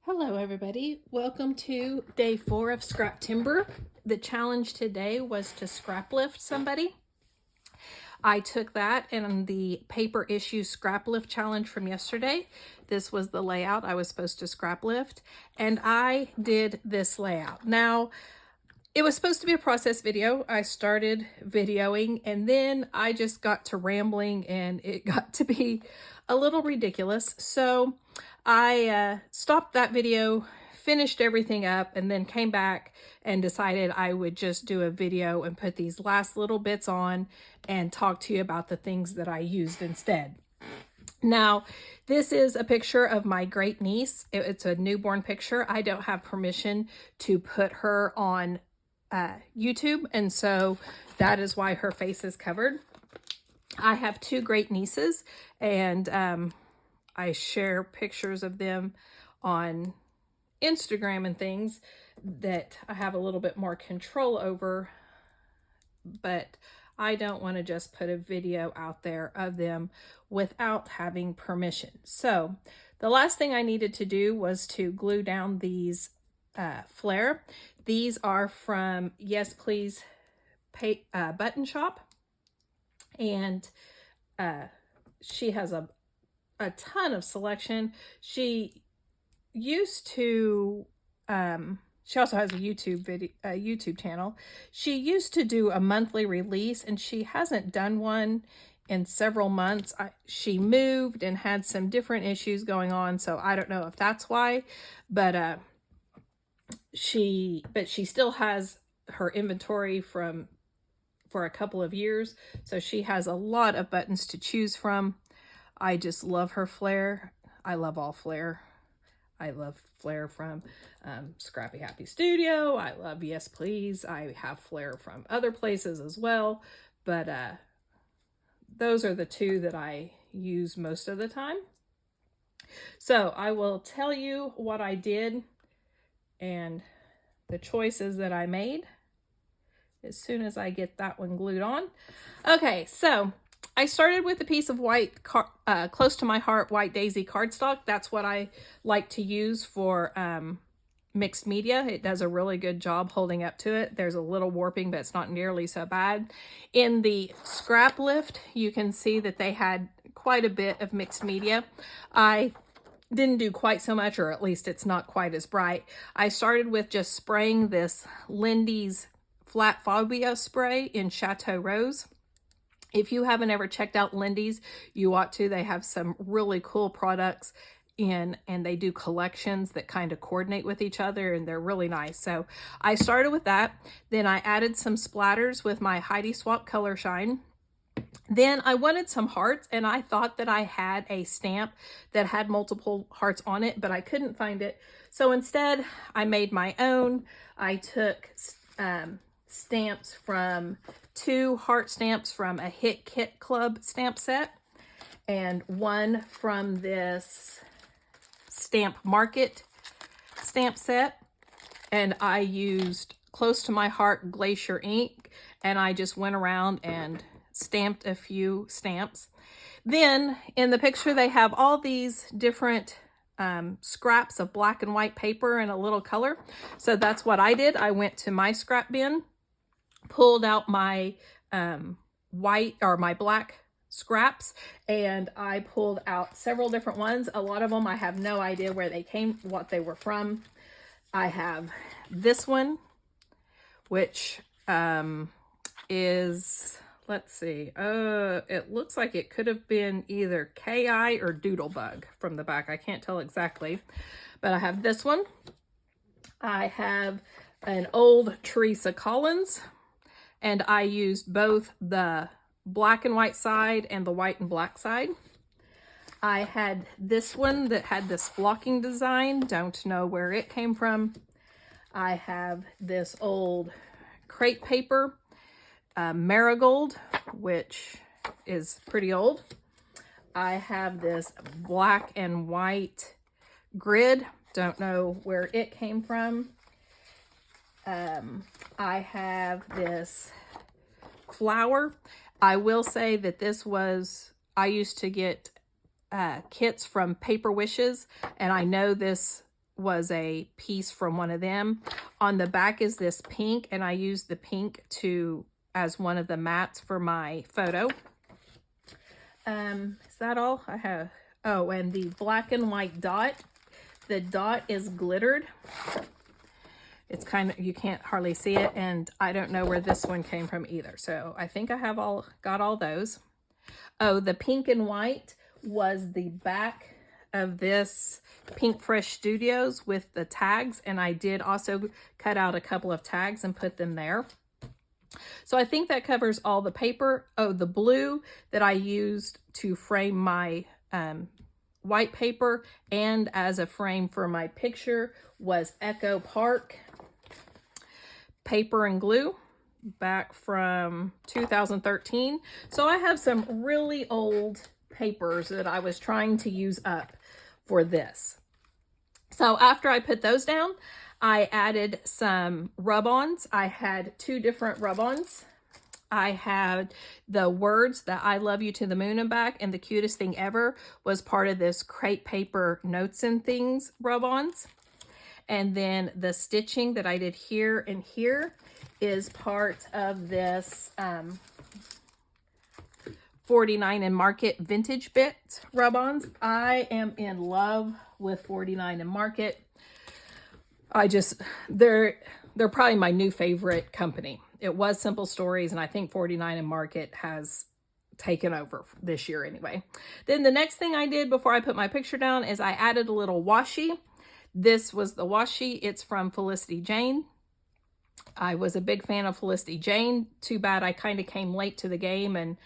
Hello everybody, welcome to day 4 of Scraptember. The challenge today was to scrap lift somebody. I took that and the paper issue scrap lift challenge from yesterday. This was the layout I was supposed to scrap lift, and I did this layout. Now, it was supposed to be a process video. I started videoing and then I just got to rambling and it got to be a little ridiculous. So I stopped that video, finished everything up, and then came back and decided I would just do a video and put these last little bits on and talk to you about the things that I used instead. Now, this is a picture of my great niece. It's a newborn picture. I don't have permission to put her on YouTube, and so that is why her face is covered. I have 2 great nieces, and I share pictures of them on Instagram and things that I have a little bit more control over, but I don't want to just put a video out there of them without having permission. So the last thing I needed to do was to glue down these flare. These are from Yes Please Button Shop, and she has a ton of selection. She used to she also has a YouTube channel. She used to do a monthly release, and she hasn't done one in several months. She moved and had some different issues going on, so I don't know if that's why, but she still has her inventory for a couple of years, so she has a lot of buttons to choose from. I just love her flare. I love all flare. I love flare from Scrappy Happy Studio. I love Yes Please. I have flare from other places as well, but those are the 2 that I use most of the time. So I will tell you what I did and the choices that I made as soon as I get that one glued on. Okay, so I started with a piece of white, close to my heart, white daisy cardstock. That's what I like to use for mixed media. It does a really good job holding up to it. There's a little warping, but it's not nearly so bad. In the scrap lift, you can see that they had quite a bit of mixed media. I didn't do quite so much, or at least it's not quite as bright. I started with just spraying this Lindy's Flat Phobia spray in Chateau Rose. If you haven't ever checked out Lindy's, you ought to. They have some really cool products and they do collections that kind of coordinate with each other, and they're really nice. So I started with that. Then I added some splatters with my Heidi Swap Color Shine. Then I wanted some hearts, and I thought that I had a stamp that had multiple hearts on it, but I couldn't find it. So instead, I made my own. I took stamps from 2 heart stamps from a Hit Kit Club stamp set, and 1 from this Stamp Market stamp set, and I used Close to My Heart Glacier ink, and I just went around and stamped a few stamps. Then in the picture they have all these different scraps of black and white paper and a little color, so that's what I did. I went to my scrap bin, pulled out my white or my black scraps, and I pulled out several different ones. A lot of them I have no idea where they came, what they were from. I have this one, which is, let's see, it looks like it could have been either KI or Doodlebug from the back. I can't tell exactly, but I have this one. I have an old Teresa Collins, and I used both the black and white side and the white and black side. I had this one that had this blocking design. Don't know where it came from. I have this old crepe paper, Marigold, which is pretty old. I have this black and white grid. Don't know where it came from. I have this flower. I will say that this was, I used to get kits from Paper Wishes, and I know this was a piece from one of them. On the back is this pink, and I used the pink as one of the mats for my photo. Is that all I have? Oh, and the black and white dot. The dot is glittered. It's kind of, you can't hardly see it, and I don't know where this one came from either. So I think I have got all those. Oh, the pink and white was the back of this Pink Fresh Studios with the tags, and I did also cut out a couple of tags and put them there. So I think that covers all the paper. Oh, the blue that I used to frame my white paper and as a frame for my picture was Echo Park paper and glue back from 2013. So I have some really old papers that I was trying to use up for this. So after I put those down, I added some rub-ons. I had 2 different rub-ons. I had the words that I love you to the moon and back, and the cutest thing ever was part of this crepe paper notes and things rub-ons. And then the stitching that I did here and here is part of this 49 and Market Vintage Bit rub-ons. I am in love with 49 and Market. They're probably my new favorite company. It was Simple Stories, and I think 49 and Market has taken over this year anyway. Then the next thing I did before I put my picture down is I added a little washi. This was the washi. It's from Felicity Jane. I was a big fan of Felicity Jane. Too bad I kind of came late to the game, and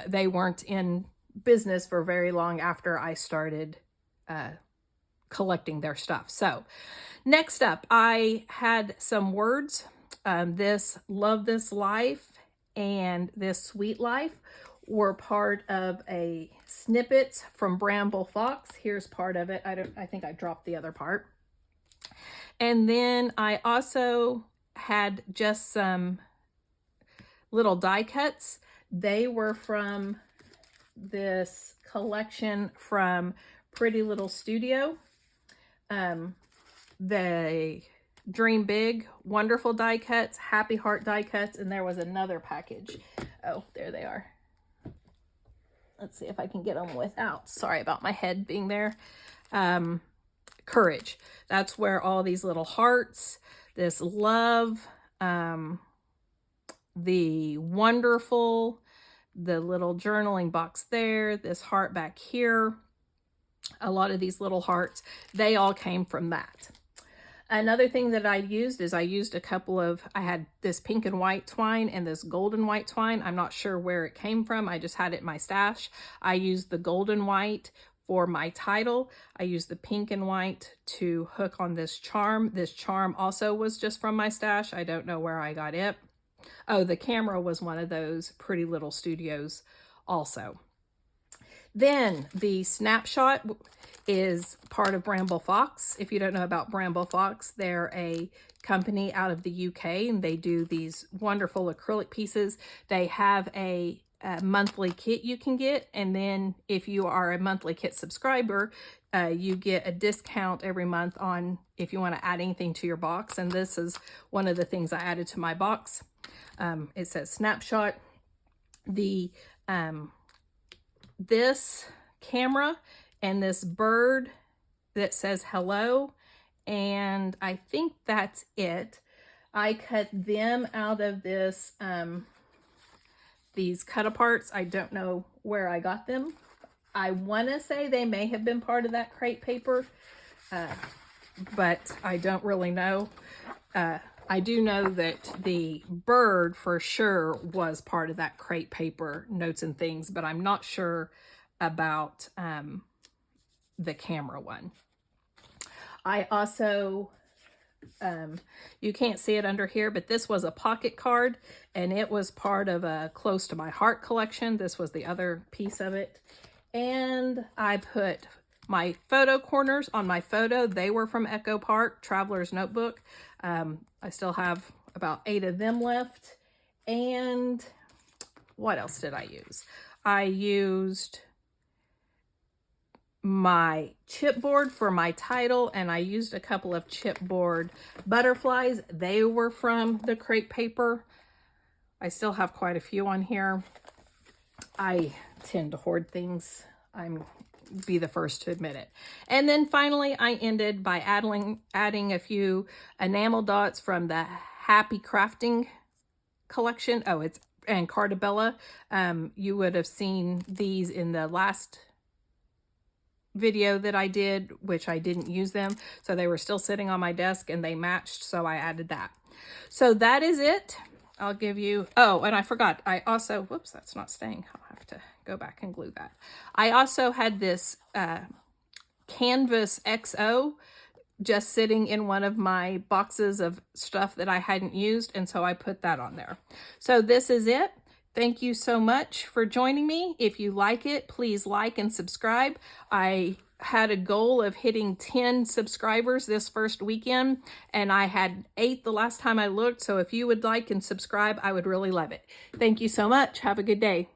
they weren't in business for very long after I started collecting their stuff. So next up, I had some words. This Love This Life and This Sweet Life were part of a snippets from Bramble Fox. Here's part of it. I think I dropped the other part. And then I also had just some little die cuts. They were from this collection from Pretty Little Studio. The Dream Big, Wonderful die cuts, Happy Heart die cuts, and there was another package. Oh, there they are. Let's see if I can get them without. Sorry about my head being there. Courage. That's where all these little hearts, this love, the wonderful, the little journaling box there, this heart back here, a lot of these little hearts, they all came from that. Another thing that I used is I used a couple of, I had this pink and white twine and this golden white twine. I'm not sure where it came from. I just had it in my stash. I used the golden white for my title. I used the pink and white to hook on this charm. This charm also was just from my stash. I don't know where I got it. Oh, the camera was one of those Pretty Little Studios also. Then the snapshot is part of Bramble Fox. If you don't know about Bramble Fox, they're a company out of the UK, and they do these wonderful acrylic pieces. They have a monthly kit you can get, and then if you are a monthly kit subscriber, you get a discount every month on if you want to add anything to your box. And this is one of the things I added to my box. It says snapshot. This camera and this bird that says hello, and I think that's it. I cut them out of this these cut aparts. I don't know where I got them. I want to say they may have been part of that crepe paper, but I don't really know. I do know that the bird for sure was part of that crepe paper notes and things, but I'm not sure about the camera one. I also, you can't see it under here, but this was a pocket card, and it was part of a Close to My Heart collection. This was the other piece of it. And I put my photo corners on my photo. They were from Echo Park, Traveler's Notebook. I still have about 8 of them left. And what else did I use? I used my chipboard for my title, and I used a couple of chipboard butterflies. They were from the crepe paper. I still have quite a few on here. I tend to hoard things. I'm be the first to admit it. And then finally, I ended by adding a few enamel dots from the Happy Crafting collection. Oh, and Cartabella. You would have seen these in the last video that I did, which I didn't use them. So they were still sitting on my desk and they matched. So I added that. So that is it. I'll give you, oh, and I forgot. I also, whoops, that's not staying. I'll have to go back and glue that. I also had this Canvas XO just sitting in one of my boxes of stuff that I hadn't used. And so I put that on there. So this is it. Thank you so much for joining me. If you like it, please like and subscribe. I had a goal of hitting 10 subscribers this first weekend, and I had 8 the last time I looked. So if you would like and subscribe, I would really love it. Thank you so much. Have a good day.